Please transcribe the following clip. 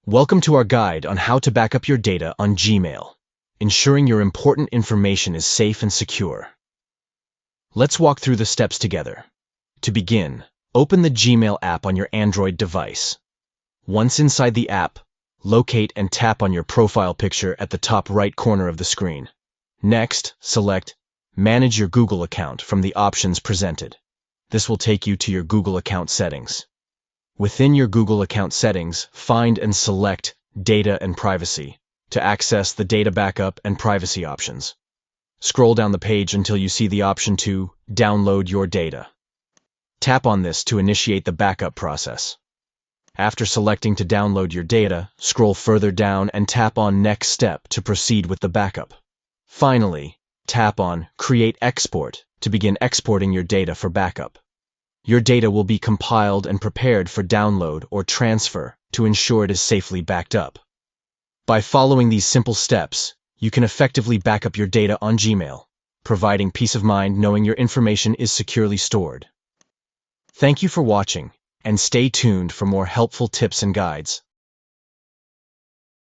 Welcome to our guide on how to back up your data on Gmail, ensuring your important information is safe and secure. Let's walk through the steps together. To begin, open the Gmail app on your Android device. Once inside the app, locate and tap on your profile picture at the top right corner of the screen. Next, select Manage your Google account from the options presented. This will take you to your Google account settings. Within your Google account settings, find and select Data and Privacy to access the data backup and privacy options. Scroll down the page until you see the option to Download your data. Tap on this to initiate the backup process. After selecting to download your data, scroll further down and tap on Next Step to proceed with the backup. Finally, tap on Create Export to begin exporting your data for backup. Your data will be compiled and prepared for download or transfer to ensure it is safely backed up. By following these simple steps, you can effectively back up your data on Gmail, providing peace of mind knowing your information is securely stored. Thank you for watching, and stay tuned for more helpful tips and guides.